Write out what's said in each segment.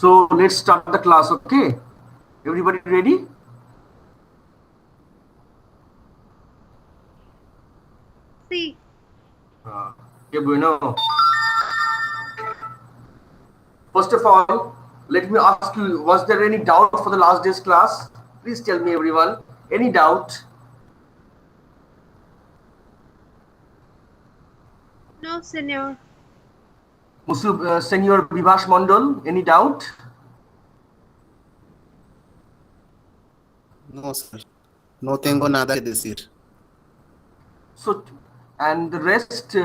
So let's start the class, okay? Everybody ready? Sí. Okay, bueno. First of all, let me ask you, was there any doubt for the last day's class? Please tell me, everyone. Any doubt? No, señor. Senor Vivash Mondal, any doubt? No, sir. No tengo nada que decir. So, and the rest,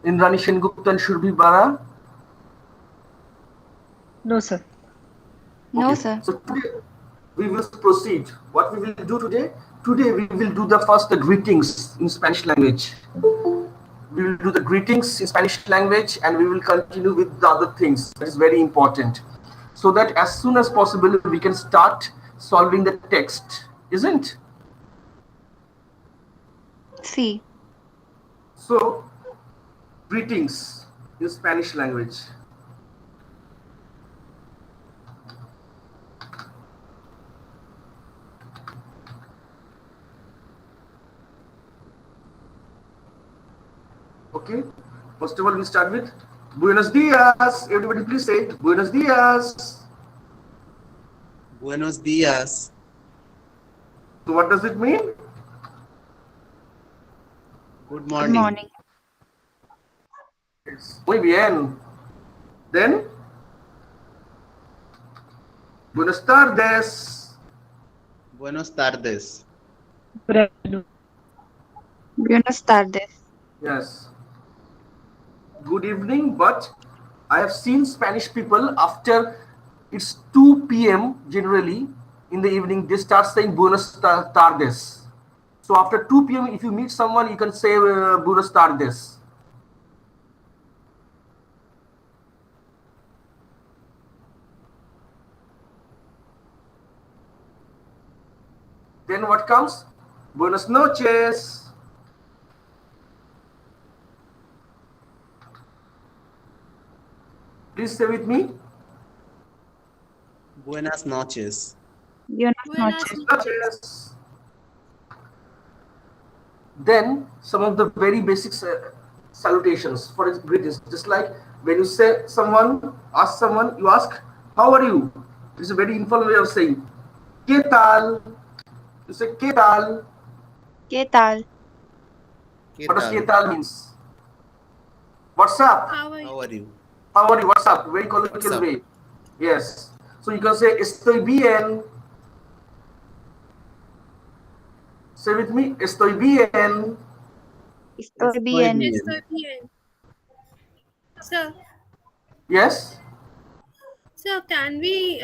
Indrani Sengupta and Shurbi Bara? No, sir. No, Okay. sir. So today we will proceed. What we will do today? Today we will do the first the greetings in Spanish language. We will do the greetings in Spanish language and we will continue with the other things. That is very important. So that as soon as possible we can start solving the text, isn't? Sí. So, greetings in Spanish language. Okay. First of all, we start with Buenos dias. Everybody, please say Buenos dias. Buenos días. So, what does it mean? Good Good morning. morning. Muy bien. Then, Buenas tardes. Buenas tardes. Good afternoon. Buenas tardes. Yes. Good evening, but I have seen Spanish people after it's 2 p.m. generally in the evening, they start saying Buenas tardes. So after 2 p.m., if you meet someone, you can say Buenas tardes. Then what comes? Buenas noches. Please say with me. Buenas noches. Buenas Buenas noches. Noches. Then some of the very basic salutations for its greetings, just like when you say someone, ask someone, you ask, how are you? It's a very informal way of saying, ¿Qué tal? You say, ¿Qué tal? ¿Qué tal? ¿Qué What does ¿Qué tal? tal means? What's up? How are How you? are you? How are you? What's up? Very What's colloquial up? way. Yes. So you can say, Estoy bien. Say with me, Estoy bien. Estoy Estoy bien. bien. Estoy bien. So, Yes? can we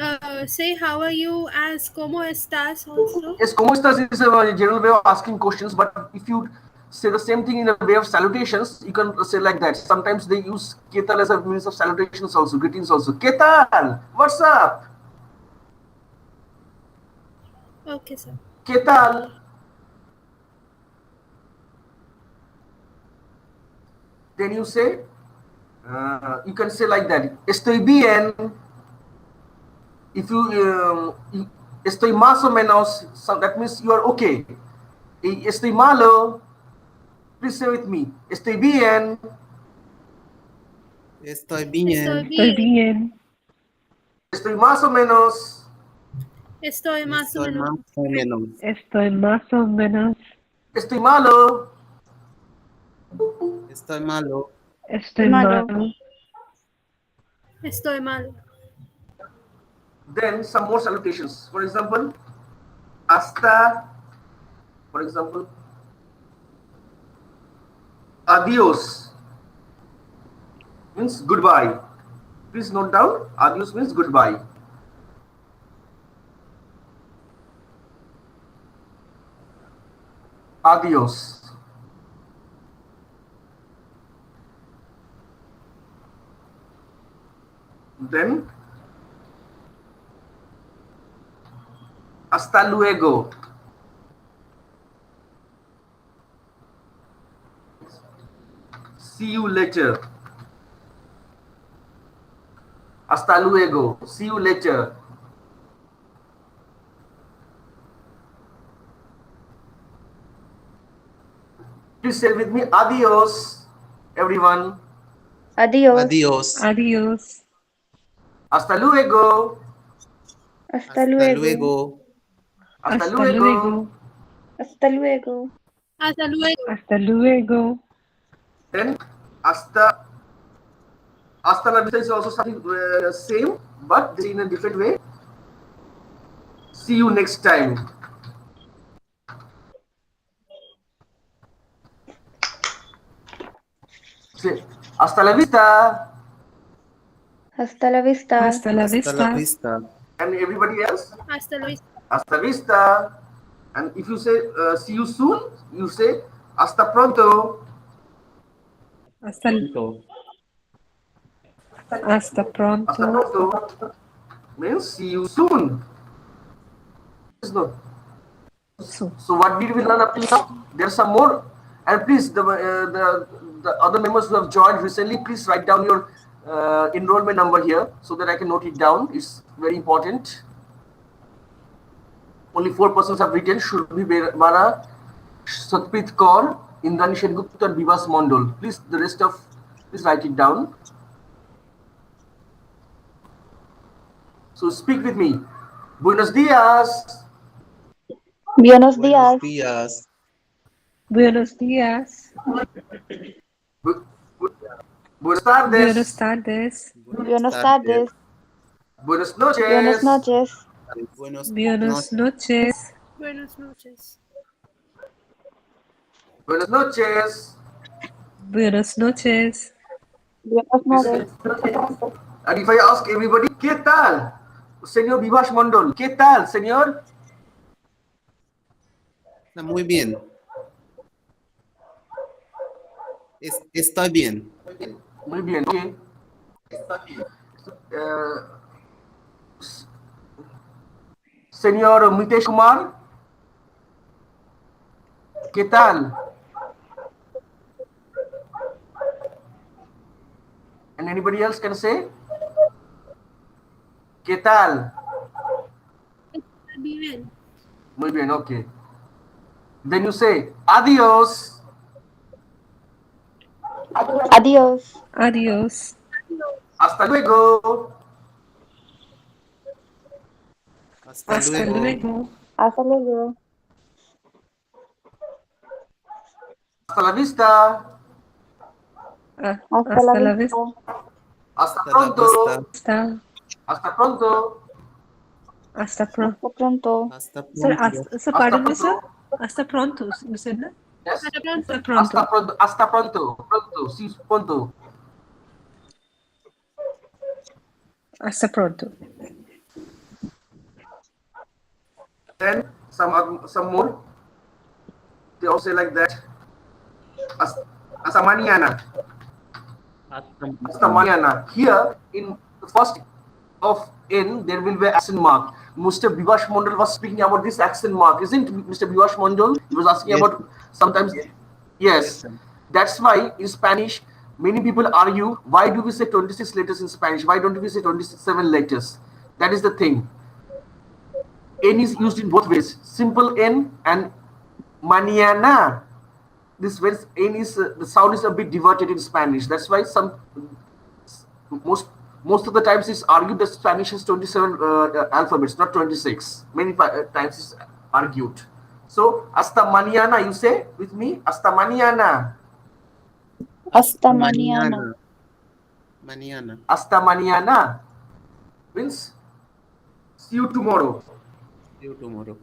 say how are you as como estás also? Yes, ¿cómo estás is a general way of asking questions, but if you say the same thing in a way of salutations, you can say like that. Sometimes they use ¿Qué tal as a means of salutations also, greetings also. ¿Qué tal? What's up? Okay, sir. ¿Qué tal? Then you say, you can say like that. Estoy bien. If estoy más o menos, so that means you are okay. Estoy malo. Please say with me. Estoy bien. Estoy Estoy bien. Estoy bien. bien. Estoy más o menos. Estoy más o Estoy menos. más o menos. Estoy más o menos. Estoy malo. Estoy malo. Estoy Malo. mal. Estoy mal. Then some more salutations. For example, hasta. For example, adios means goodbye. Please note down. Adios means goodbye. Adios. Then hasta luego. See you later. Hasta luego. See you later. Please say with me, adios, everyone. Adiós. Adiós. Adios. Hasta luego. Hasta Hasta luego. luego. Hasta Hasta luego. luego. Hasta luego. Hasta luego. Hasta luego. Then hasta la vista is also something same, but this is in a different way. See you next time. Say, hasta la vista. Hasta la vista. Hasta la Hasta la vista. vista. And everybody else, Hasta la vista. hasta vista. And if you say see you soon, you say hasta pronto. Hasta Pronto. Hasta Hasta pronto. pronto means see you soon. No. So, So what did we learn up till now? There's some more. And please, the other members who have joined recently, please write down your enrollment number here so that I can note it down. It's very important. Only 4 persons have written: Shurabhi Bara, Satprit Kaur, Indrani Sengupta, and Vivas Mondol. Please, the rest of, please write it down. So speak with me. Buenos dias. Buenos Buenos días. días. buenos días. Buenas tardes. Buenas tardes. Buenas tardes. Buenas noches. Buenas noches. Buenos Buenas noches. noches. Buenas noches. Buenas noches. Buenas noches. Buenas noches. And if I ask everybody, ¿qué tal? Señor Vivas Mondol, ¿qué tal, señor? Muy bien. Estoy bien. Muy bien, ok. Señor Mitesh Kumar, ¿qué tal? And anybody else can say? ¿Qué tal? Bien. Muy bien, okay. Then you say, adios. Adiós. Adios. Hasta luego. Hasta Hasta luego. luego. Hasta luego. Hasta la vista. Hasta la vista. Hasta Hasta la pronto. vista. Hasta pronto. Hasta pronto. Hasta pronto. Hasta Sir, pronto. sir, pardon me, sir. Hasta pronto, you said that? Yes. Hasta pronto. Hasta pronto. Hasta pronto. Hasta pronto. Pronto. Sí, pronto. Hasta pronto. Then some more. They all say like that. Hasta mañana. Hasta mañana. Here in the first of N, there will be accent mark. Mr. Vivash Mondal was speaking about this accent mark, isn't Mr. Vivash Mondal? He was asking Yes. about sometimes. Yes. That's why in Spanish, many people argue, why do we say 26 letters in Spanish? Why don't we say 27 letters? That is the thing. N is used in both ways. Simple N and mañana. This when N is the sound is a bit diverted in Spanish. That's why most of the times it's argued that Spanish has 27 alphabets, not 26. Many times it's argued. So hasta mañana, you say with me, hasta mañana. Hasta mañana. Mañana. Hasta mañana means see you tomorrow. See you tomorrow.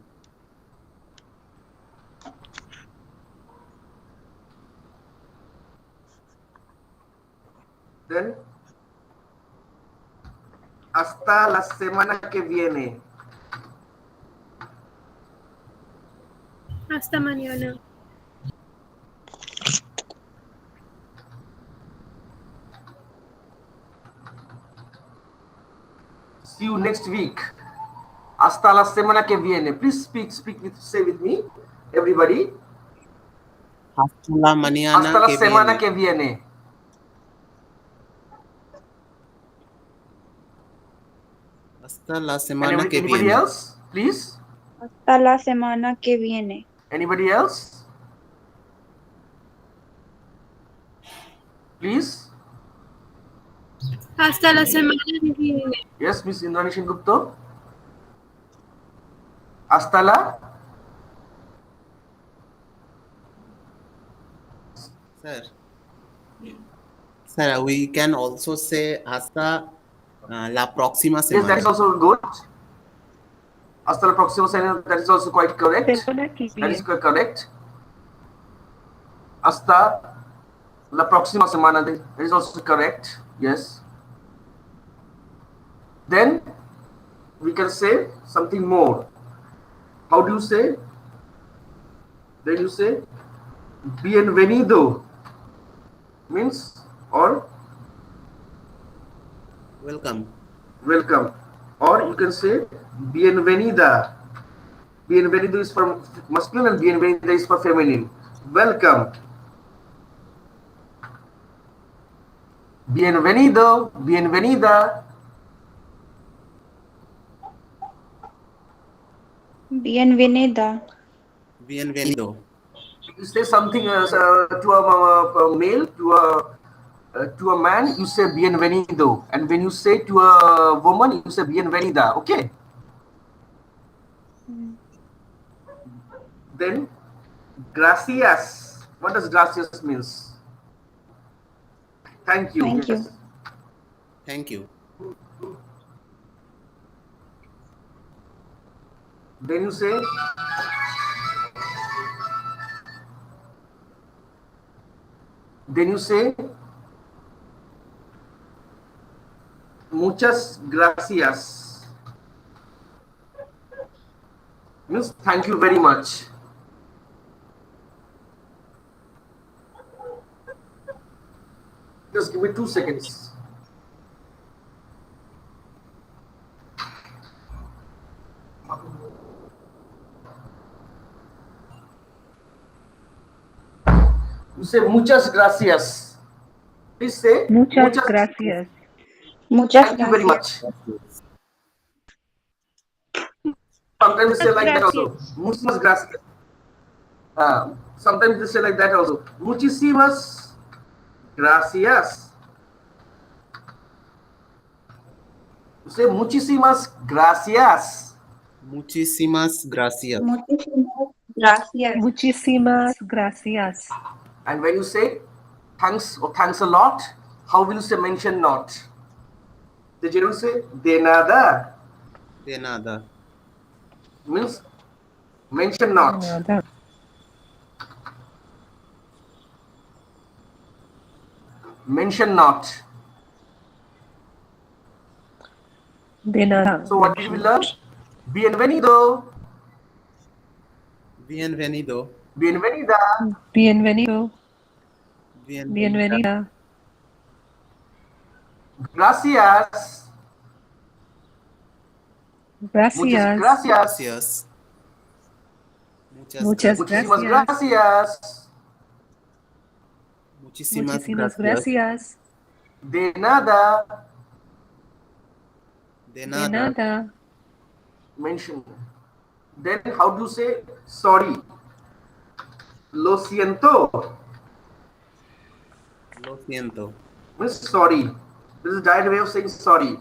Then hasta la semana que viene. Hasta mañana. See you next week. Hasta la semana que viene. Please say with me, everybody. Hasta la mañana Hasta la que semana viene. que viene. Hasta la And semana que anybody viene. else, please? Hasta la semana que viene. Anybody else? Please? Hasta la semana que viene. Yes, Miss Indranishini Gupta. Hasta la. Sir, we can also say hasta la próxima Yes, that semana. is also good. Hasta la próxima semana. That is also quite correct. Semana que That is viene. correct. Hasta la próxima semana. That is also correct. Yes. Then we can say something more. How do you say? Then you say bienvenido means or Welcome. welcome, or you can say bienvenida. Bienvenido is for masculine and bienvenida is for feminine. Welcome. Bienvenido, bienvenida. Bienvenida. Bienvenido. You say something to a male, to a man, you say bienvenido, and when you say to a woman, you say bienvenida. Okay. Then gracias. What does gracias means? Thank you. Thank you. Thank you. Then you say muchas gracias. Means thank you very much. Just give me 2 seconds. You say muchas gracias. Please say Muchas gracias. Muchas Thank you very gracias. much. Sometimes they say like that also. Muchísimas gracias. Sometimes they say like that also. Muchísimas gracias. You say muchísimas gracias. Muchísimas gracias. Muchísimas gracias. Muchísimas gracias. And when you say thanks or thanks a lot, how will you say mention not? They generally say de nada. De nada. Means mention not. Nada. Mention not. De nada. So what did we learn? Bienvenido. Bienvenido. Bienvenida. Bienvenido. Bienvenida. Bienvenida. Gracias. Gracias. Muchas gracias. Gracias. Muchas Muchísimas gracias. gracias. Muchísimas Muchísimas gracias. gracias. De nada. De De nada. nada. Mention. Then how do you say sorry? Lo siento. Lo siento. Means sorry. This is a direct way of saying sorry.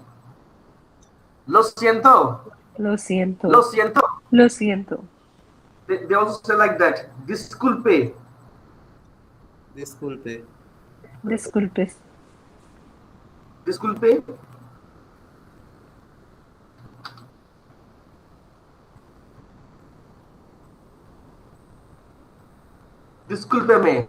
Lo siento. Lo siento. Lo siento. Lo siento. They also say like that. Disculpe. Disculpe. Disculpe. Disculpe. Discúlpeme.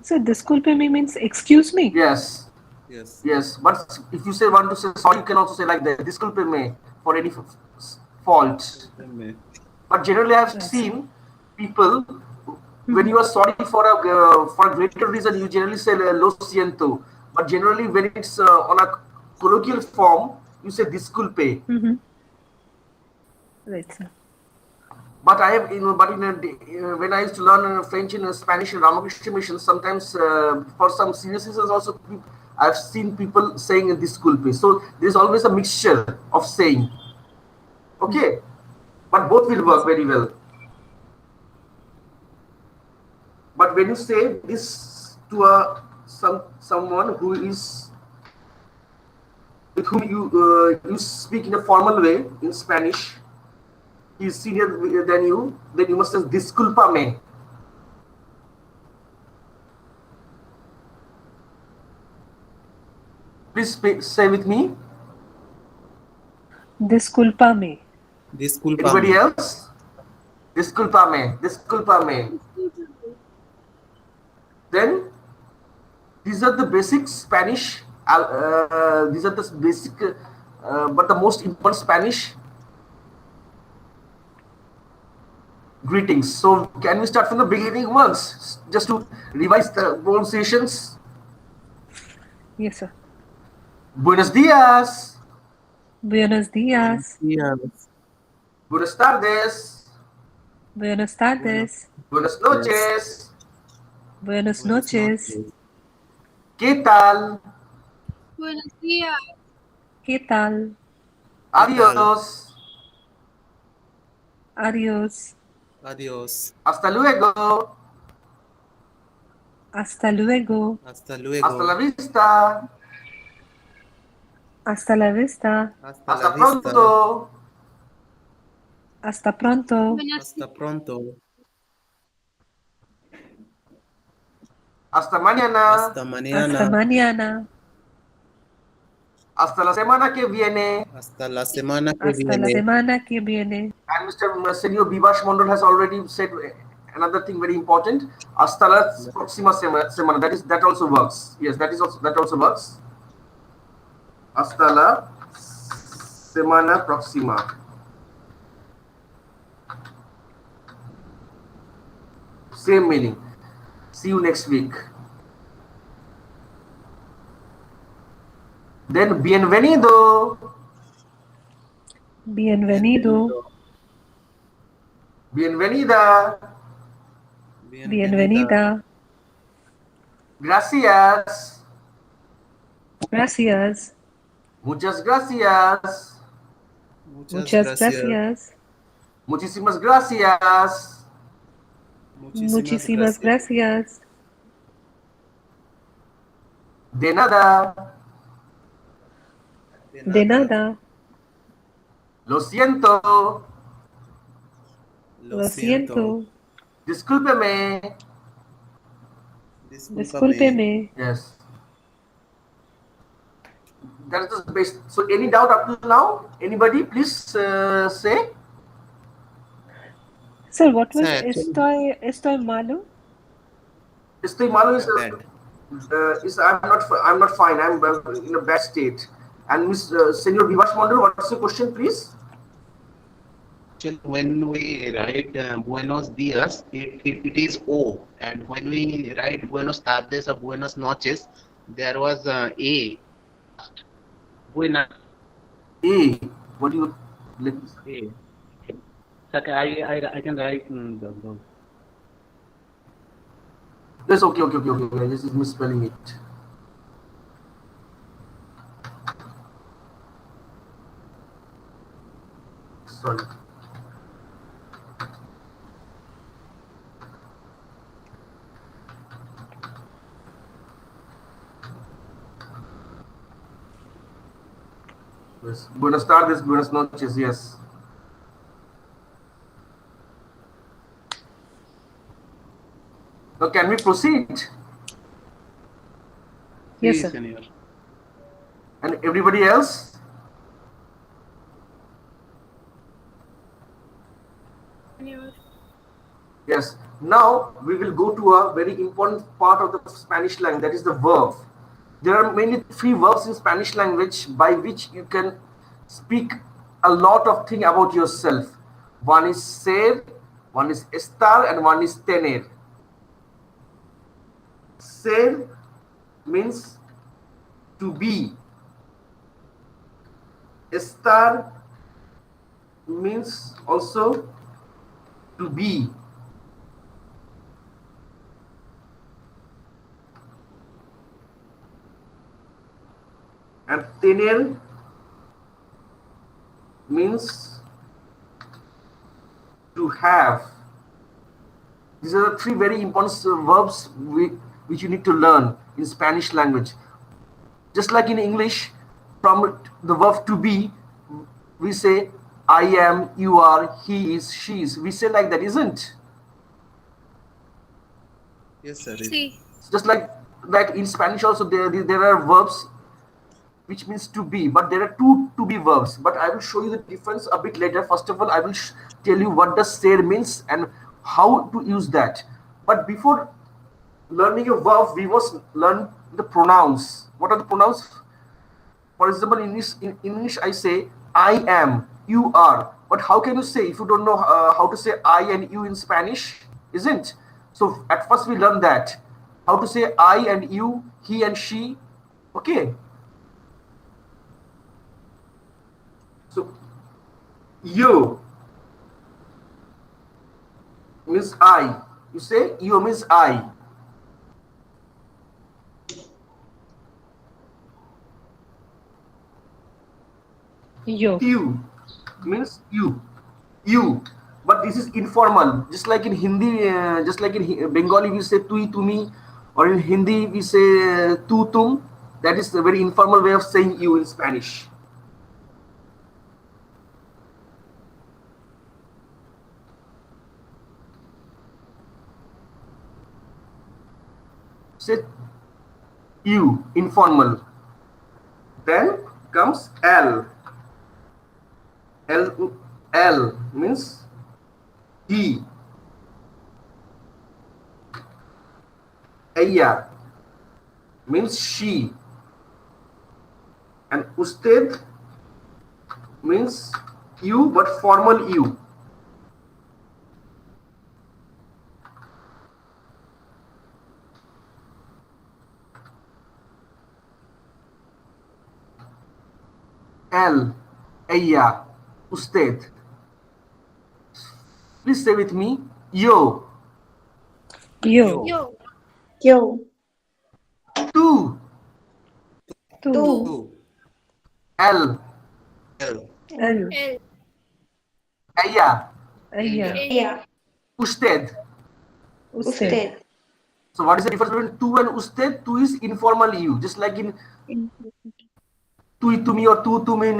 So disculpe me means excuse me. Yes. Yes. Yes. But if you say want to say sorry, you can also say like that. Discúlpeme for any fault. But generally, I have Yes. seen people when you are sorry for a greater reason, you generally say lo siento. But generally, when it's on a colloquial form, you say disculpe. Mm-hmm. Right, sir. But I have, when I used to learn French and Spanish in Ramakrishna Mission, sometimes for some serious reasons also, I've seen people saying disculpe. So there's always a mixture of saying. Okay, but both will work very well. But when you say this to someone who is with whom you speak in a formal way in Spanish, he is senior than you, then you must say disculpame. Please say with me. Disculpame. Anybody else? Disculpame. Disculpame. Then these are the basic Spanish. These are the basic, but the most important Spanish greetings. So can we start from the beginning once, just to revise the pronunciations? Yes, sir. Buenos días. Buenos días. Buenas tardes. Buenas tardes. Buenas noches. Buenas noches. ¿Qué tal? Buenos días. ¿Qué tal? Adiós. Adiós. Adiós. Hasta luego. Hasta luego. Hasta luego. Hasta la vista. Hasta la vista. Hasta Hasta la vista. pronto. Hasta pronto. Hasta pronto. Hasta mañana. Hasta mañana. Hasta mañana. Hasta la semana que viene. Hasta la semana que Hasta la viene. semana que viene. And Mr. Senor Vivash Mondal has already said another thing very important. Hasta la próxima semana. That also works. Yes, that also works. Hasta la semana próxima. Same meaning. See you next week. Then bienvenido. Bienvenido. Bienvenida. Bienvenida. Gracias. Gracias. Muchas gracias. Muchas gracias. Muchísimas gracias. Muchísimas gracias. De nada. De nada. Lo siento. Lo siento. Discúlpeme. Discúlpeme. Yes. That's the best. So any doubt up to now? Anybody please say? Sir, what was Sir, estoy malo? Estoy malo is, Bad. I'm not fine. I'm in a bad state. And Miss Senor Vivash Mondal, what's your question, please? When we write buenos dias, it is O, and when we write buenos tardes or buenas noches, there was A. Buena. A. What do you let me A. Okay, I can write those. Yes, okay. This is misspelling it. Sorry. Yes. Buenas tardes, buenas noches, yes. Now, can we proceed? Yes, Sí, sir. señor. And everybody else? Yes. Now we will go to a very important part of the Spanish language, that is the verb. There are mainly three verbs in Spanish language by which you can speak a lot of things about yourself. One is ser, one is estar, and one is tener. Ser means to be. Estar means also to be. and tener means to have. These are the three very important verbs which you need to learn in Spanish language. Just like in English, from the verb to be, we say I am, you are, he is, she is. We say like that, isn't? Yes, sir. Sí. Just like that in Spanish also there are verbs which means to be, but there are two to be verbs. But I will show you the difference a bit later. First of all, I will tell you what does ser means and how to use that. But before learning a verb, we must learn the pronouns. What are the pronouns? For example, in English, I say I am, you are. But how can you say if you don't know how to say I and you in Spanish? Isn't? So at first we learn that. How to say I and you, he and she. Okay. So you means I. You say you means I. Yo. You means you. But this is informal. Just like in Hindi, just like in Bengali, we say tui tumi, or in Hindi we say tu tum. That is a very informal way of saying you in Spanish. Say you, informal. Then comes L. L means he. Ella means she. And usted means you, but formal you. L, ella, usted. Please say with me, yo. Yo. Yo. Yo. Tú. Tú. Two. L, L. L. El. ella, Ella. Ella. usted. Usted. Usted. So what is the difference between tú and usted? Tú is informal you, just like in tui tumi or tu tum in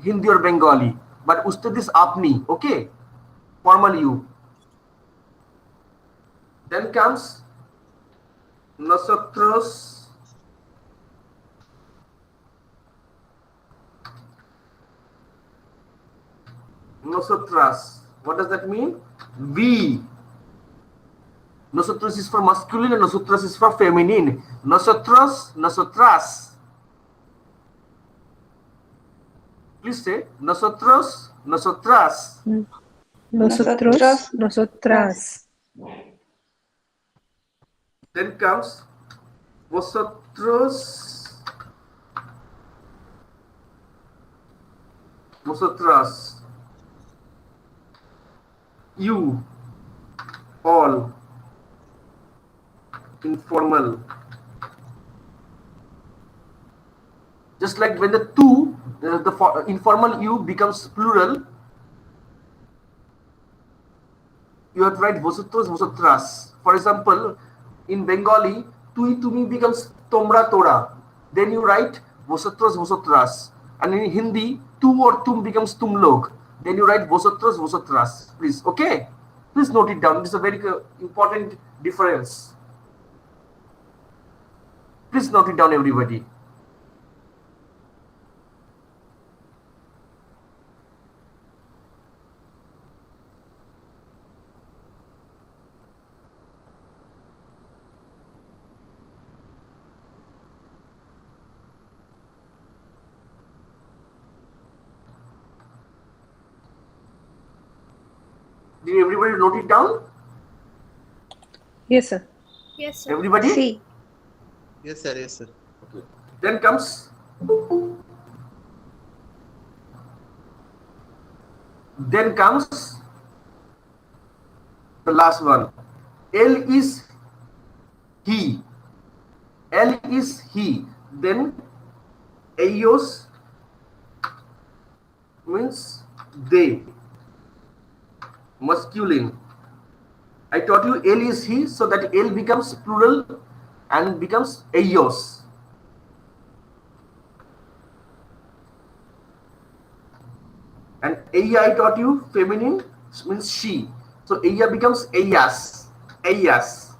Hindi or Bengali. But usted is apni, okay? Formal you. Then comes nosotros, nosotras. What does that mean? We. Nosotros is for masculine and nosotras is for feminine. Nosotros, nosotras. Please say nosotros, nosotras. Nosotros. Nosotras. Then comes vosotros, vosotras. You, all, informal. Just like when the two, the informal you becomes plural, you have to write vosotros, vosotras. For example, in Bengali, tui tumi becomes tomra tora. Then you write vosotros, vosotras. And in Hindi, tu or tum becomes tum log. Then you write vosotros, vosotras. Please, okay? Please note it down. This is a very important difference. Please note it down, everybody. Did everybody note it down? Yes, sir. Yes, sir. Everybody? Sí. Yes, sir. Yes, sir. Okay. Then comes the last one. L is he. L is he. Then Ellos means they, masculine. I taught you el is he, so that el becomes plural and becomes ellos. And ella I taught you feminine means she. So ella becomes ellas. Ellas.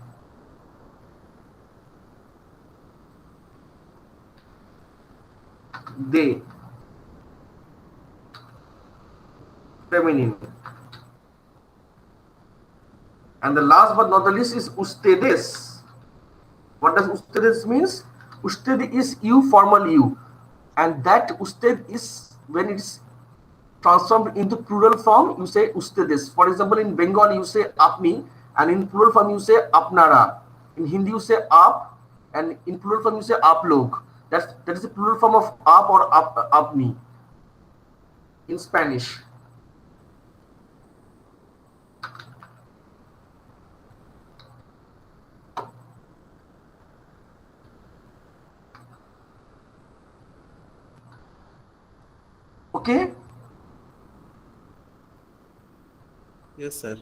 They. Feminine. And the last but not the least is ustedes. What does ustedes means? Usted is you, formal you. And that usted is, when it's transformed into plural form, you say ustedes. For example, in Bengal you say apni, and in plural form you say apnara. In Hindi you say ap, and in plural form you say आप लोग. That is the plural form of आप or apni in Spanish. Okay. Yes, sir.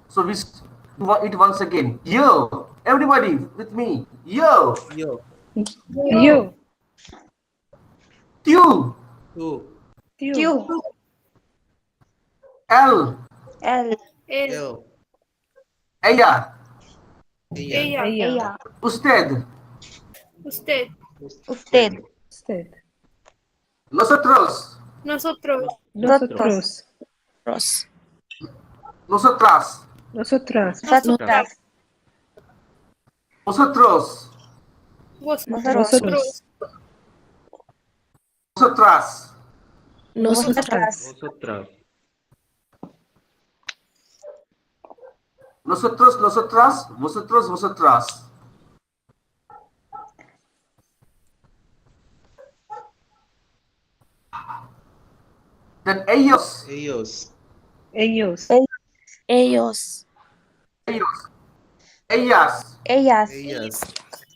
So we do it once again. Yo, everybody with me. Yo. Yo. You. Q. Two. You. Q. L. L. El. L. Ella. Ella. Ella. Usted. Usted. Usted. Usted. Nosotros. Nosotros. Nosotros. Nosotras. Nosotras. Nosotras. Vosotros. Vosotros. Vosotras. Nosotras. Vosotras. Nosotros, nosotras, vosotros, vosotras. Then ellos. Ellos. Ellos. Ellos. Ellos. Ellas. Ellas. Ellas.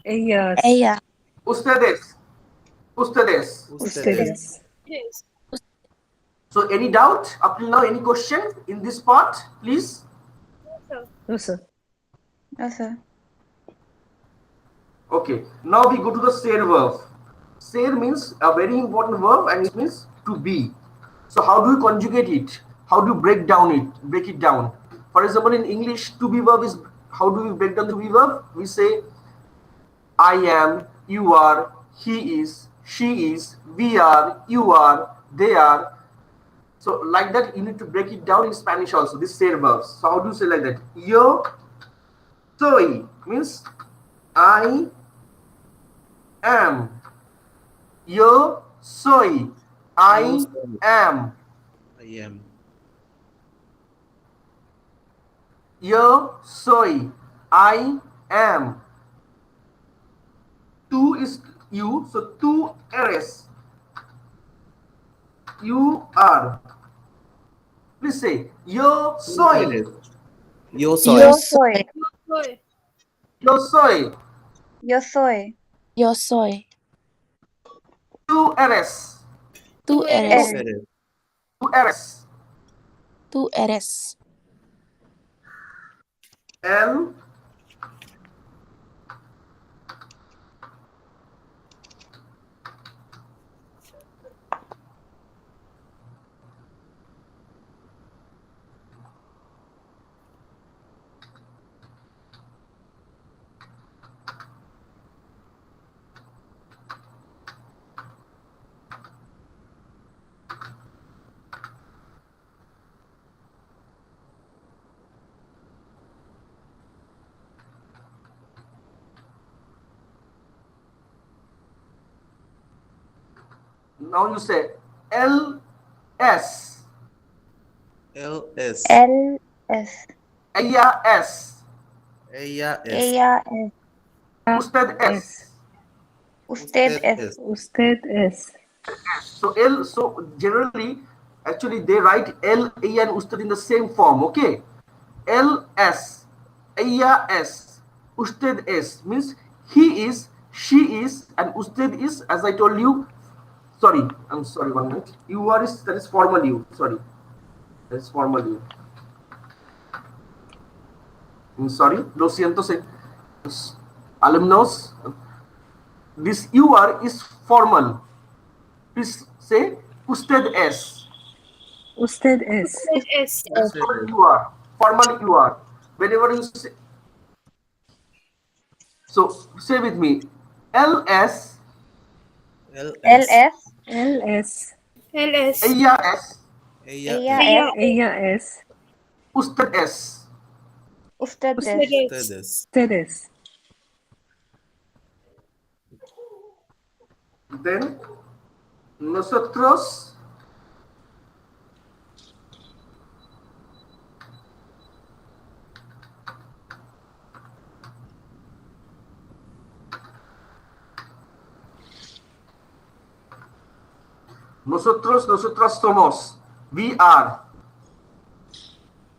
Ellas. Ella. Ustedes. Ustedes. Ustedes. Yes. So any doubt up till now? Any question in this part, please? No, sir. No, sir. Okay. Now we go to the ser verb. Ser means a very important verb, and it means to be. So how do you conjugate it? How do you break it down? For example, in English, to be verb is, how do we break down to be verb? We say I am, you are, he is, she is, we are, you are, they are. So like that, you need to break it down in Spanish also, this ser verbs. So how do you say like that? Yo soy means I am. Yo soy. I am. I am. Yo soy. I am. Tú is you, so tú eres. You are. Please say yo soy. Yo soy. Yo soy. Soy. Yo soy. Yo soy. Yo soy. Tú eres. Tú eres. Eres. Tú eres. Tú eres. Él. Now you say LS. LS. L. S. Ella es. Ella es. Ella es. Usted es. Usted es. Usted es. So L, so generally, actually they write L, A and usted in the same form, okay? LS, ella es, usted es, means he is, she is, and usted is, as I told you, Sorry, I'm sorry, 1 minute. UR is, that is formal U. Sorry, that is formal U. I'm sorry, lo siento, alumnos. This UR is formal. Please say usted es. Usted es. S. Formal UR. Formal UR. Whenever you say, so say with me, LS, LS. LS. LS. LS. ella es, Ella Ella es. es. Ella es. usted es. Usted Usted es. es. Ustedes. Ustedes. Then nosotros, nosotras somos. We are.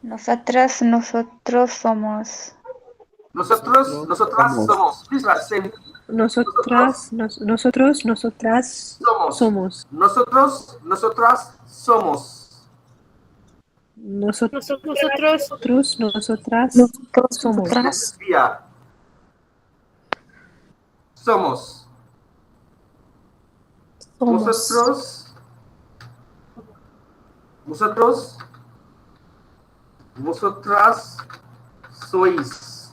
Nosotras, nosotros somos. Nosotras somos. Please say Nosotras, nosotros, nosotras somos. nosotros, nosotras somos. Nosotros, Nosotros. nosotras somos. Nosotras. We are. Somos. Somos. Vosotros, vosotras sois.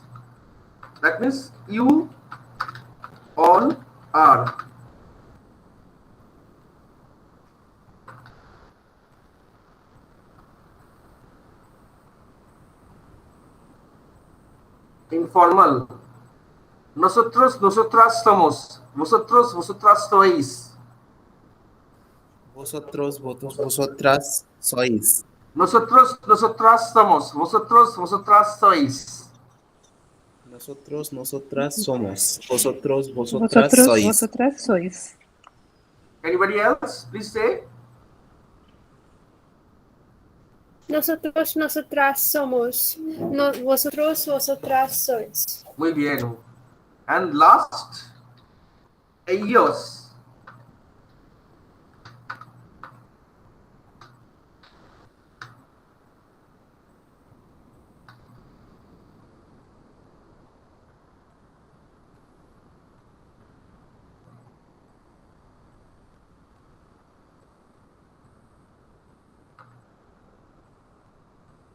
That means you all are. Informal. Nosotros, nosotras somos. Vosotros, vosotras sois. Vosotros, vosotras sois. Nosotros, nosotras somos. Vosotros, vosotras sois. Nosotros, nosotras somos. Vosotros, vosotras Vosotros, sois. vosotras sois. Anybody else? Please say. Nosotros, nosotras somos. Vosotros, vosotras sois. Muy bien. And last, ellos.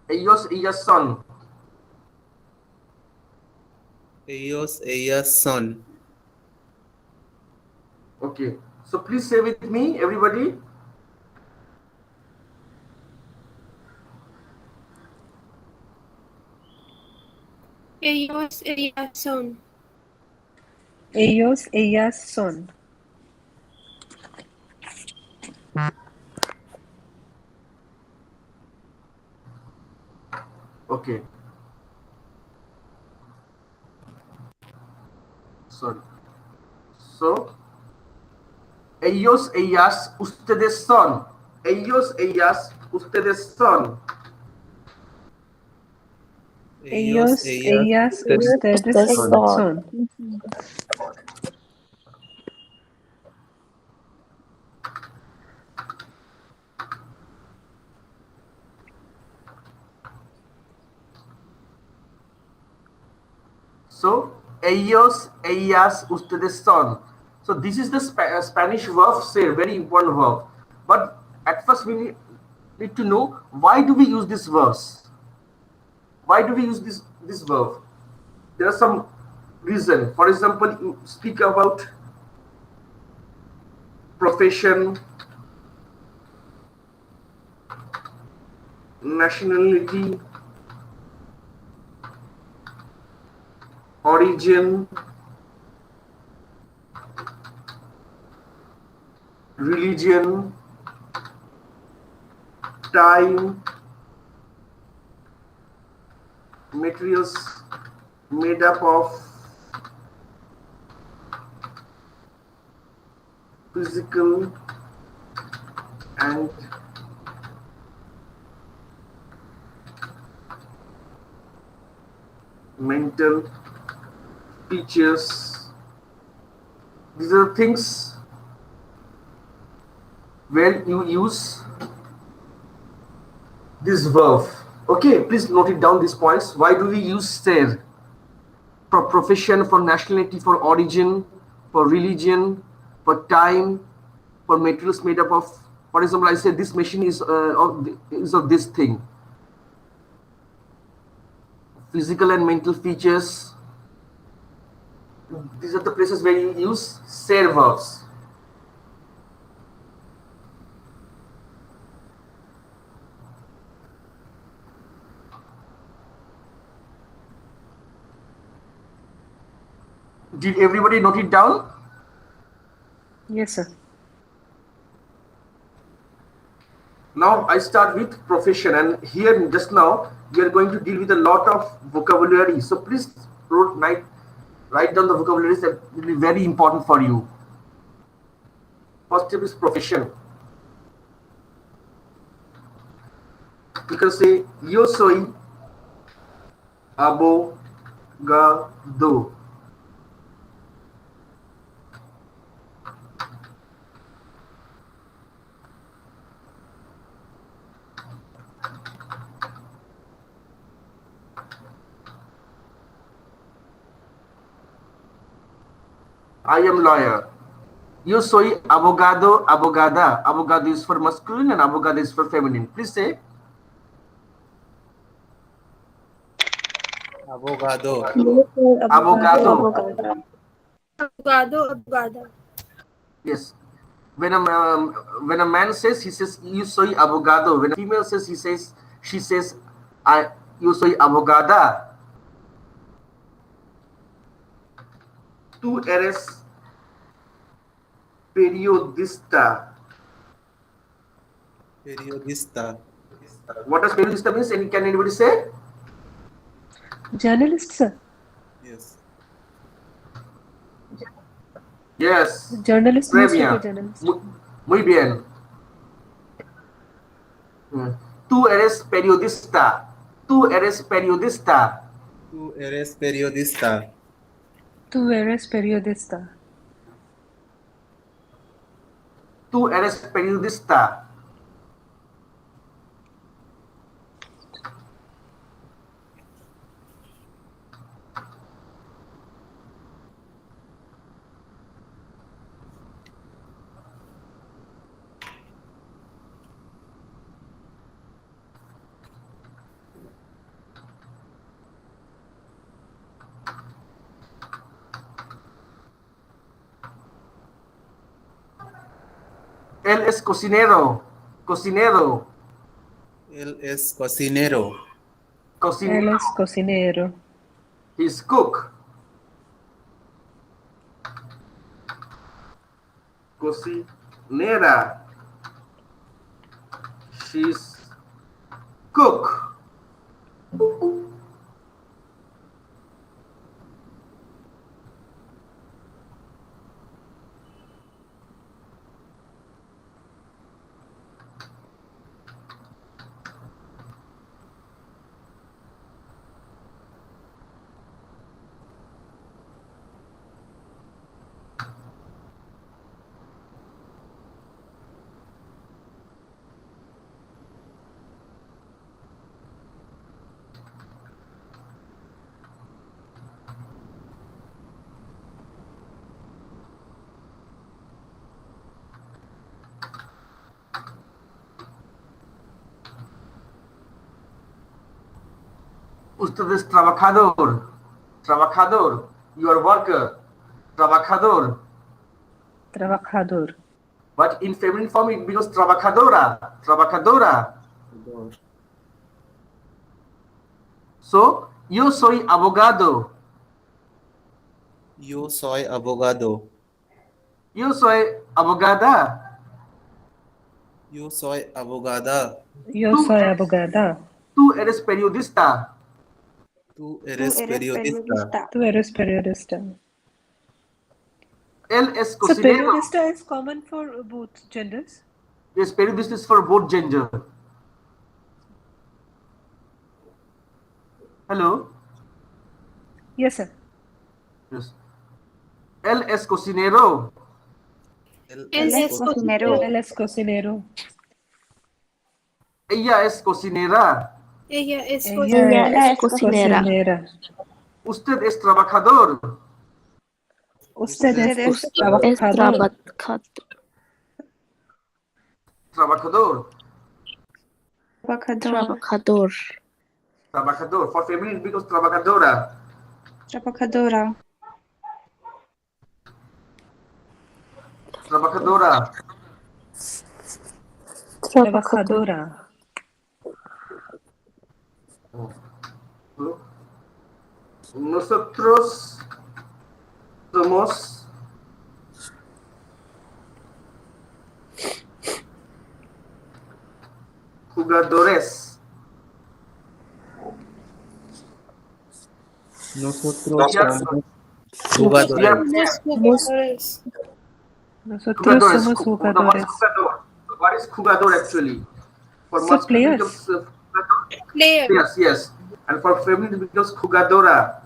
Ellos, ellas son. Ellos, ellas son. Okay. So please say with me, everybody. Ellos, ellas son. Ellos, ellas son. Okay. Sorry. So, ellos, ellas, ustedes son. Ellos, ellas, ustedes son. Ellos, ellas, ustedes son. So, ellos, ellas, ustedes son. So, this is the Spanish verb say, very important verb. But at first, we need to know why do we use these verbs? Why do we use this verb? There are some reason. For example, you speak about profession, nationality, origin, religion, time, materials made up of physical and mental features. These are things where you use this verb. Okay, please note it down these points. Why do we use ser? For profession, for nationality, for origin, for religion, for time, for materials made up of. For example, I say this machine is of this thing. Physical and mental features. These are the places where you use ser verbs. Did everybody note it down? Yes, sir. Now I start with profession, and here just now we are going to deal with a lot of vocabulary. So please write down the vocabularies that will be very important for you. First step is profession. You can say yo soy abogado. I am lawyer. Yo soy abogado, abogada. Abogado is for masculine and abogada is for feminine. Please say. Abogado. Abogado. Abogado, abogada. Yes. When a man says, he says yo soy abogado. When a female says, she says yo soy abogada. Tú eres periodista. Periodista. What does periodista means? Can anybody say? Journalist, sir. Yes. Yes. Journalist means to be Premia. journalist. Muy bien. Tú eres periodista. Tú eres periodista. Tú eres periodista. Tú eres periodista. Tú eres periodista. Él es cocinero. Cocinero. Él es cocinero. Él es cocinero. He's cook. Cocinera. She's cook. Usted es trabajador. Trabajador. You are worker. Trabajador. Trabajador. But in feminine form it becomes trabajadora. Trabajadora. So, yo soy abogado. Yo soy abogado. Yo soy abogada. Yo soy abogada. Yo soy abogada. Tú eres periodista. Tú eres periodista. Tú eres periodista. Él es So cocinero. periodista is common for both genders. Yes, periodista is for both gender. Hello. Yes, sir. Yes. Él es cocinero. Él es cocinero. Él es cocinero. Ella es cocinera. Ella es Ella Ella es es cocinera. cocinera. Usted es trabajador. Usted es Es trabajador. Trabajador. Trabajador. Trabajador. For feminine it becomes trabajadora. Trabajadora. Trabajadora. Trabajadora. Nosotros somos jugadores. Nosotros We are- somos we are jugadores. jugadores. Nosotros jugadores. somos What jugadores. is jugador? What is jugador actually? For So masculine it players. becomes Player. players, yes. And for feminine it becomes jugadora.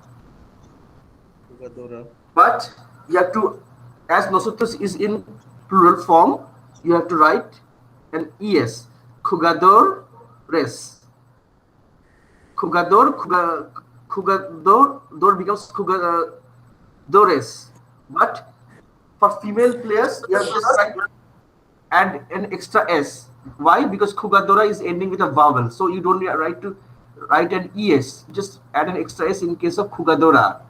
Jugadora. But you have to, as nosotros is in plural form, you have to write an es. Jugadores. Jugador becomes jugadores. But for female players, you have to add an extra s. Why? Because jugadora is ending with a vowel, so you don't write an es. Just add an extra s in case of jugadora.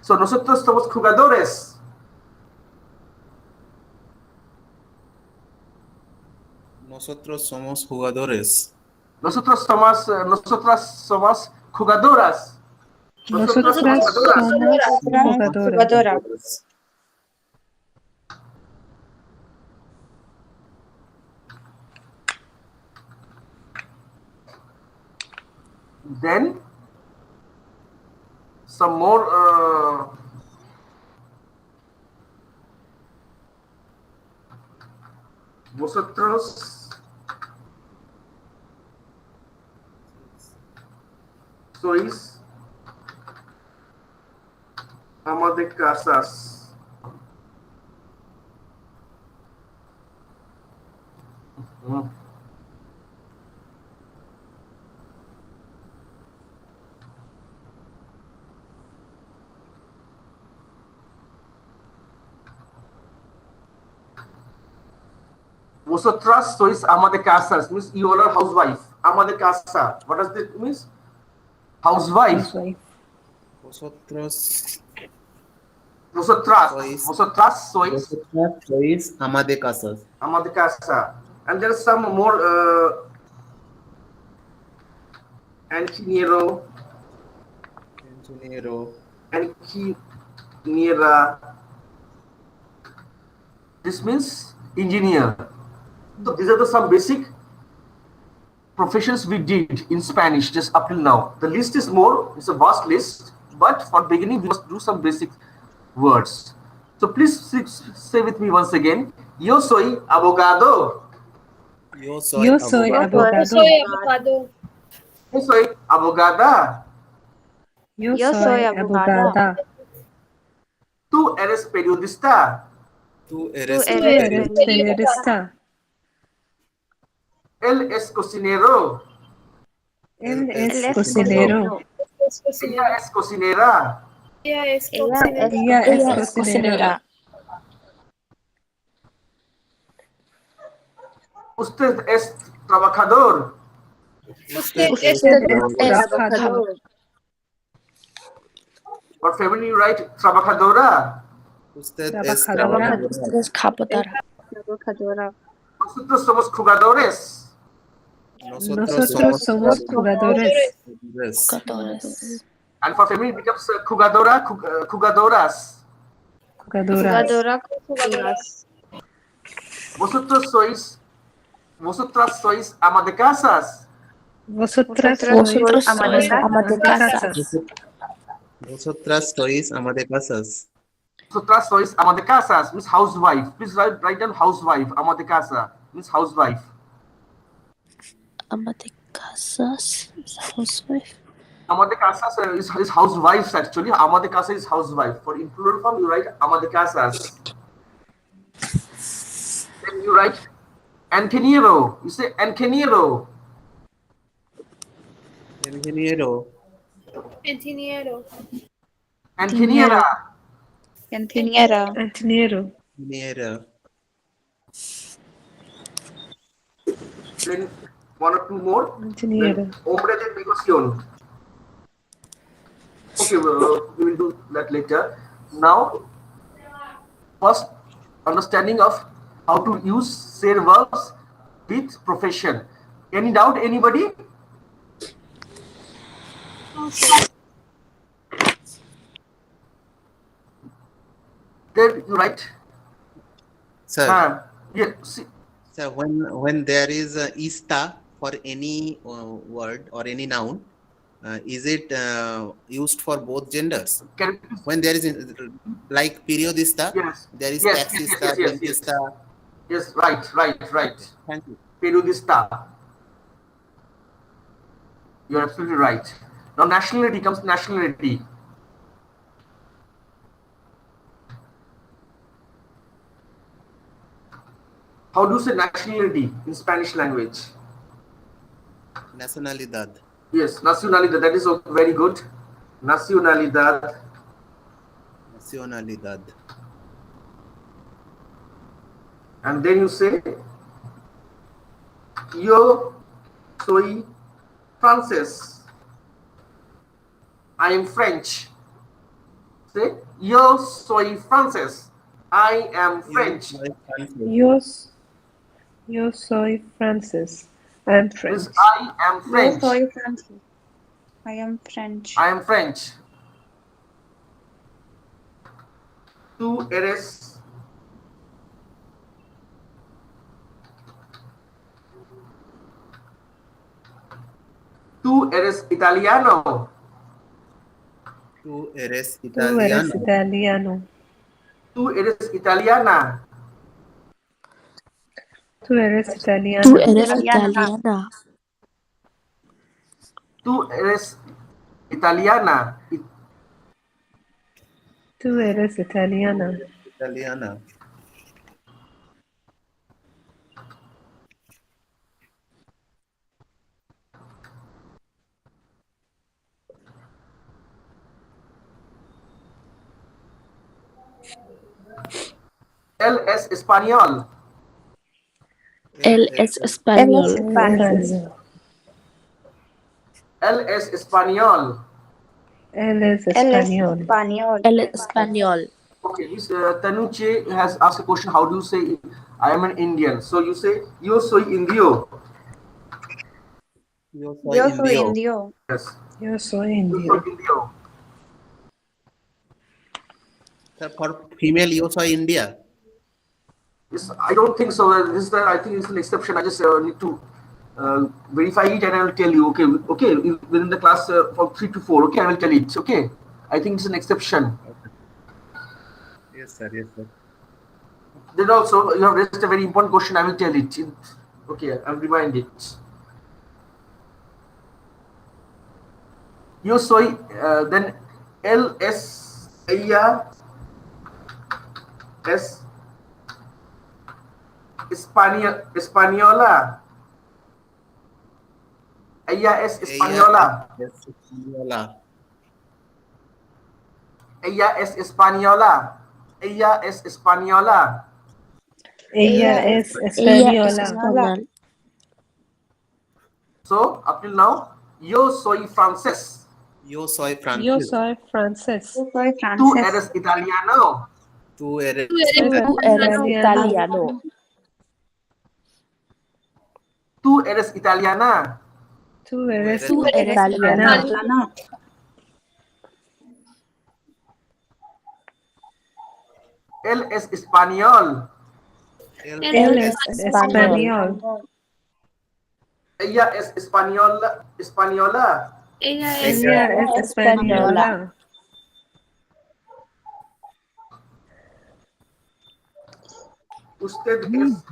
So nosotros somos jugadores. Nosotros somos jugadores. Nosotras somos jugadoras. Nosotras somos jugadoras. Then some more vosotros sois ama de casas. Vosotras sois ama de casas means you all are housewife. Ama de casa. What does that mean? Housewife. Vosotros Vosotras sois sois ama de casas. ama de casa. And there's some more ingeniero, ingeniera. This means engineer. So these are some basic professions we did in Spanish just up till now. The list is more, it's a vast list, but for beginning we must do some basic words. So please say with me once again. Yo soy abogado. Yo soy Yo soy abogado. Yo soy abogado. Yo soy abogada. Yo soy abogada. Tú eres periodista. Tú eres Tú eres periodista. Él es cocinero. Él es cocinero. Ella es cocinera. Ella es cocinera. Ella es cocinera. Usted es trabajador. Usted es Usted es trabajador. Or feminine you write trabajadora. Usted Trabajadora. es trabajadora. Trabajadora. Nosotros somos jugadores. Nosotros somos jugadores. jugadores. And for feminine it becomes jugadora, jugadoras. Jugadoras. Jugadoras. Vosotras sois ama de casas. Vosotras Vosotros sois ama de casas. Vosotras sois ama de casas. Vosotras sois ama de casas means housewife. Please write down housewife. Ama de casa means housewife. Ama de casas. Housewife. Ama de casas is housewives actually. Ama de casa is housewife. For in plural form you write ama de casas. You write ingeniero. You say ingeniero. Ingeniero. Ingeniero. Ingeniera. Ingeniera. Ingeniero. Ingeniero. Then one or two more. Ingeniero. Then hombre de negociación. Okay, we will do that later. Now, first understanding of how to use ser verbs with profession. Any doubt, anybody? Okay. Then you write. Sir, Yeah, see, sir, when there is a ista for any word or any noun, is it used for both genders? can you please- When there is like periodista, yes, there is yes, taxista, yes. dentista. Yes, right. Thank you. Periodista. You're absolutely right. Now nationality comes nationality. How do you say nationality in Spanish language? Nacionalidad. Yes, nacionalidad. That is also very good. Nacionalidad. Nacionalidad. And then you say, yo soy francés. I am French. Say, yo soy francés. I am French. Yo soy Francis. I'm French. Means I am Yo French. soy Francis. I am French. I am French. Tú eres. Tú eres italiano. Tú eres Tú eres italiano. italiano. Tú eres italiana. Tú eres italiana. Tú eres italiana. Tú eres italiana. Tú eres italiana. Italiana. Él es español. Él es español. Él es español. Él es Él es español. español. Él es español. Okay, this Tanuche has asked a question. How do you say I am an Indian? So you say yo soy indio. Yo Yo soy soy indio. indio. Yes. Yo soy Yo indio. soy indio. Sir, for female, yo soy India. Yes, I don't think so. This is I think it's an exception. I just need to verify it and I will tell you. Okay. Within the class from 3 to 4. Okay, I will tell it. Okay. I think it's an exception. Yes, sir. Yes, sir. Then also you have raised a very important question. I will tell it. Okay, I'll remind it. Yo soy then él es ella es española. Ella es española. Ella es española. Ella es española. Ella es española. Ella es Ella es española. española. So up till now, yo soy francés. Yo soy francés. Yo soy francés. Yo soy Tú francés. eres italiano. Tú eres Tú eres italiano. Tú eres italiana. Tú eres Tú eres italiana. Italiana. Él es español. Él es español. Ella es española. Ella es Ella es española. Usted es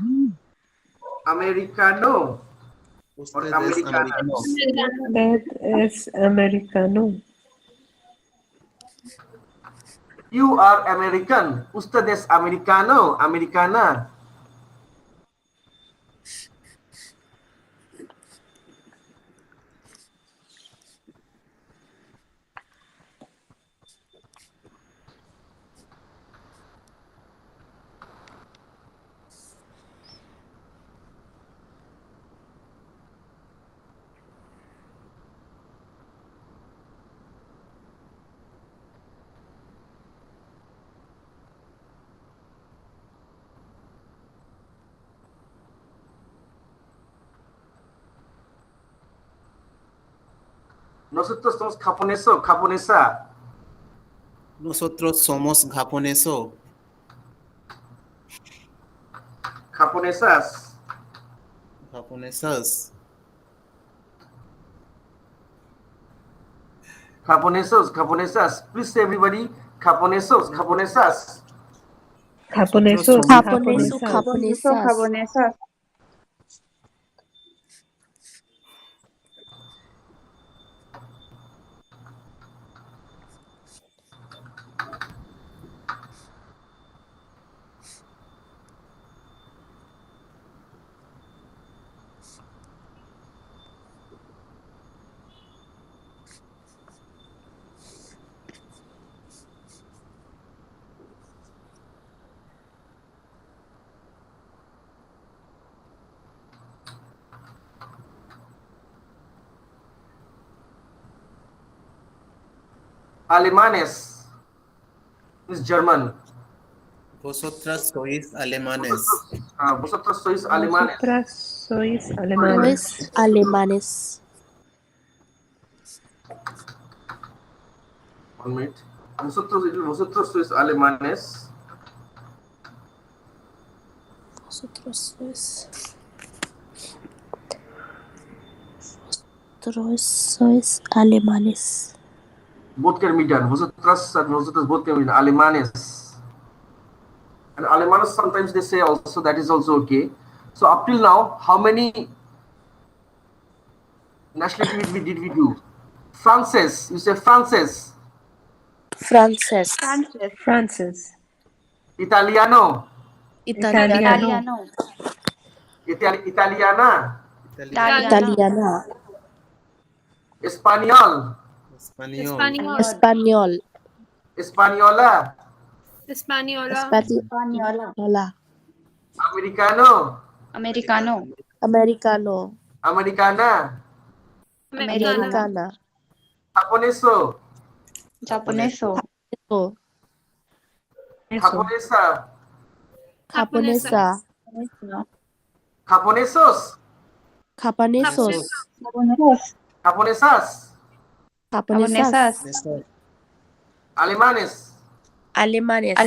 americano. Usted es americana. americano. Usted es americano. You are American. Usted es americano. Americana. Nosotros somos japoneso, japonesa. Nosotros somos japoneso. Japonesas. Japonesas. Japonesos, japonesas. Please say everybody, japonesos, japonesas. Japonesos, Japoneso, japonesas. japonesas. japonesas. Alemanes is German. Vosotras sois alemanes. Vosotros sois alemanes. Vosotras sois alemanes. Sois alemanes. 1 minute. Vosotros sois alemanes. Vosotros sois. Vosotros sois alemanes. Both can be done. Vosotras and vosotros both can be done. Alemanes. And alemanes sometimes they say also, that is also okay. So up till now, how many nationality did we do? Frances. You say Frances. Frances. Frances. Francis. Italiano. Italiano. Italiana. Italiana. Español. Español. Español. Española. Española. Española. Americano. Americano. Americano. Americana. Americana. Japoneso. Japoneso. Eso. Japonesa. Japonesa. Japonesos. Japonesos. Japonesos. Japonesas. Japonesas. Alemanes. Alemanes.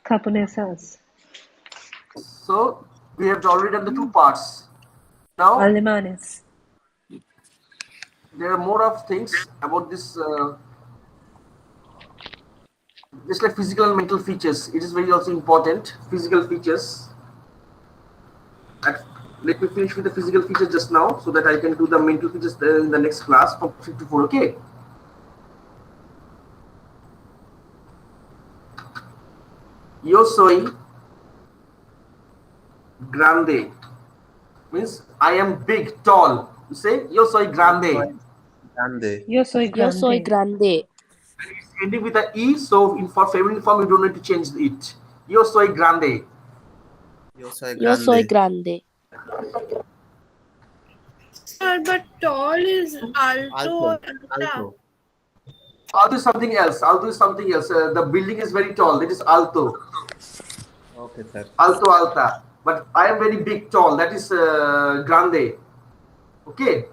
Japonesas. So we have already done the 2 parts. Now Alemanes. there are more of things about this, just like physical and mental features. It is very also important. Physical features. Let me finish with the physical features just now, so that I can do the mental features in the next class from 3 to 4. Okay. Yo soy grande. Means I am big, tall. You say yo soy grande. Grande. Yo soy Yo soy grande. grande. It's ending with an E, so for feminine form you don't need to change it. Yo soy grande. Yo soy Yo soy grande. grande. Sir, but tall is alto. Alto. Alta. Alto. Alto is something else. Alto is something else. The building is very tall. It is alto. Okay, sir. Alto, alta. But I am very big, tall. That is grande. Okay.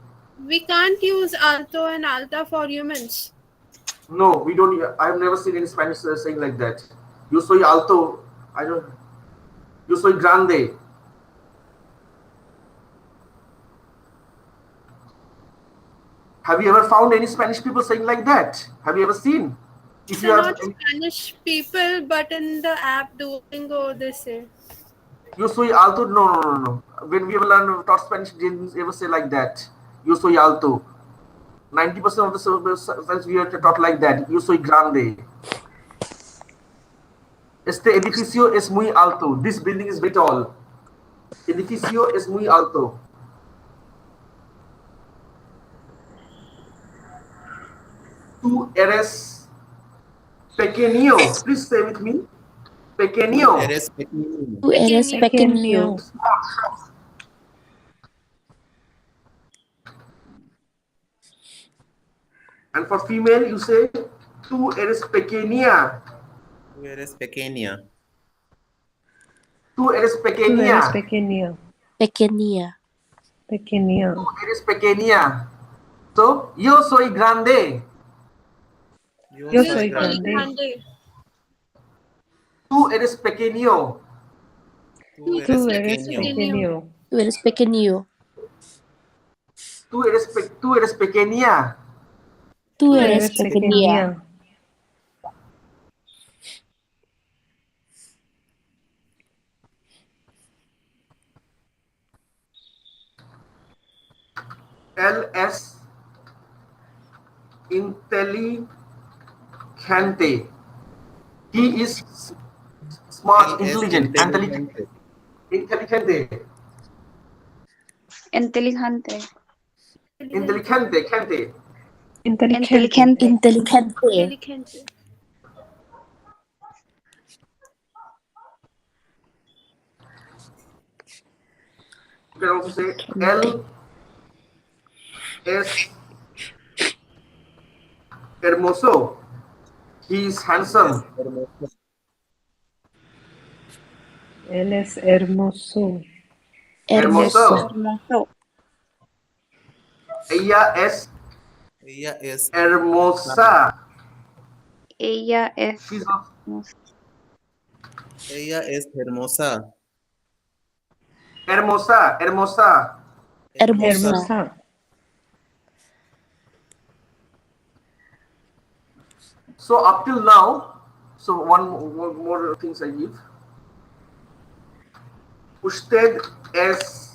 We can't use alto and alta for humans. No, we don't. I have never seen any Spanish saying like that. Yo soy alto. I don't. Yo soy grande. Have you ever found any Spanish people saying like that? Have you ever seen? If you They're have, not Spanish people, but in the app Duolingo, they say. yo soy alto. No. When we ever taught Spanish, didn't ever say like that. Yo soy alto. 90% of the Spanish we are taught like that. Yo soy grande. Este edificio es muy alto. This building is very tall. Edificio es muy alto. Tú eres pequeño. Please say with me. Pequeño. Eres pequeño. Tú eres pequeño. And for female, you say, tú eres pequeña. Tú eres pequeña. Tú eres Tú eres pequeña. pequeña. Pequeña. Pequeño. Tú eres pequeña. So, yo soy grande. Yo soy grande. Tú eres pequeño. Tú Tú eres eres pequeño. pequeño. Tú eres pequeño. Tú eres pequeña. Tú Tú eres eres pequeña. pequeña. Él es inteligente. He is smart, Él es intelligent, inteligente. inteligente, Inteligente. inteligente, gente. Inteligente. Inteligente. You can also say él es hermoso. He is handsome. Él es hermoso. Hermoso. Hermoso. Ella es Ella es hermosa. Ella es She's also hermosa. Ella es hermosa. hermosa, hermosa. Hermosa. Hermosa. So up till now, so one more things I give. Usted es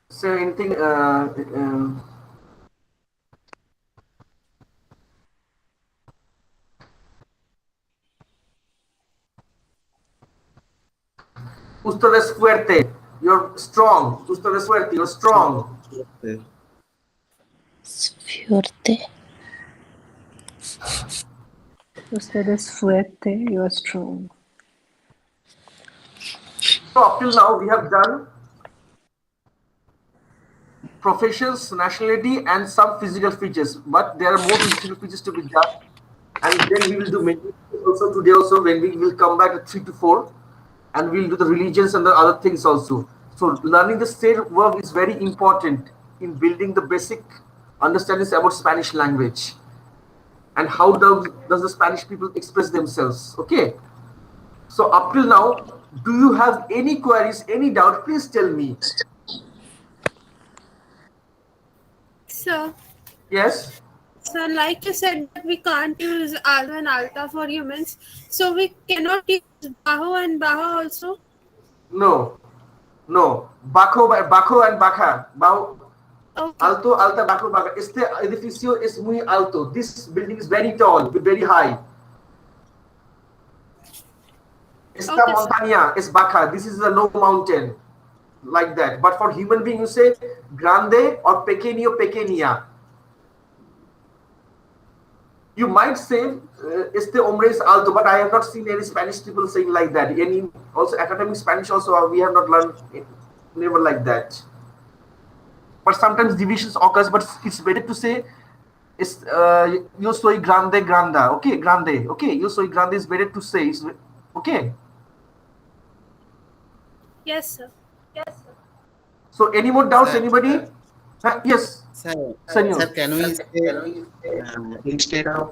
say anything. Usted es fuerte. You're strong. Usted es fuerte. You're strong. Fuerte. Usted es fuerte. You are strong. So up till now we have done professions, nationality, and some physical features. But there are more physical features to be done, and then we will do many also today. Also, when we will come back at 3 to 4, and we'll do the religions and the other things also. So learning the state verb is very important in building the basic understandings about Spanish language and how does the Spanish people express themselves. Okay. So up till now, do you have any queries, any doubt? Please tell me. So, Yes. so like you said that we can't use alto and alta for humans, so we cannot use bajo and baja also. No. No. Bajo and baja. Okay. Alto, alta, bajo, baja. Este edificio es muy alto. This building is very tall, very high. Esta Okay, sir. montaña es baja. This is a low mountain. Like that. But for human being, you say grande or pequeño, pequeña. You might say este hombre es alto, but I have not seen any Spanish people saying like that. Any also academic Spanish also we have not learned never like that. But sometimes divisions occurs, but it's better to say yo soy grande, granda. Okay, grande. Okay, yo soy grande is better to say. Okay. Yes, sir. So any more doubts, Sir, anybody? Yes. Sir, Senor. can we say instead of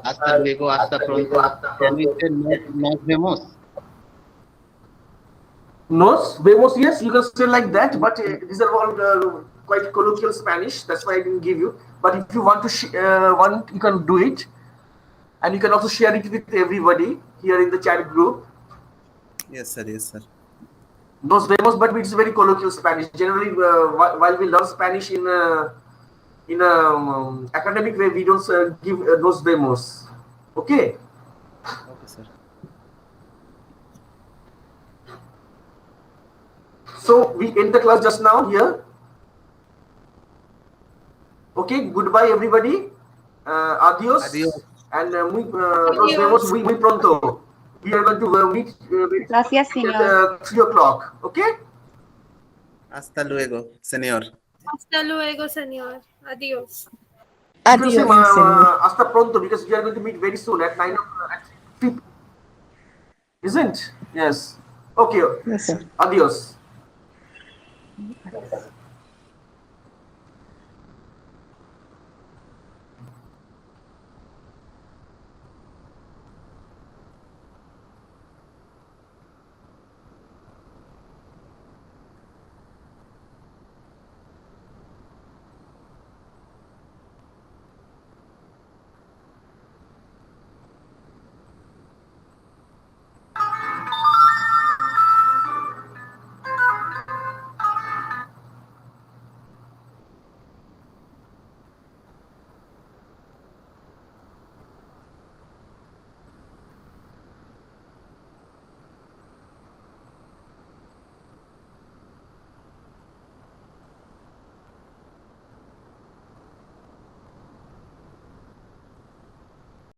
hasta luego, hasta pronto, can we say nos vemos? Nos vemos, yes, you can say like that, but these are all quite colloquial Spanish. That's why I didn't give you. But if you want to you can do it, and you can also share it with everybody here in the chat group. Yes, sir. Yes, sir. Nos vemos, but it's very colloquial Spanish. Generally, while we learn Spanish in academic way, we don't give nos vemos. Okay. Okay, sir. So we end the class just now here. Okay. Goodbye, everybody. Adios. Adios. And nos vemos muy pronto. We are going to meet Gracias, at señor. 3 o'clock. Okay. Hasta luego, señor. Hasta luego, señor. Adios. You can say Adios, señor. hasta pronto because we are going to meet very soon at 9 o'clock. 3, isn't? Yes. Okay. Yes, sir. Adios.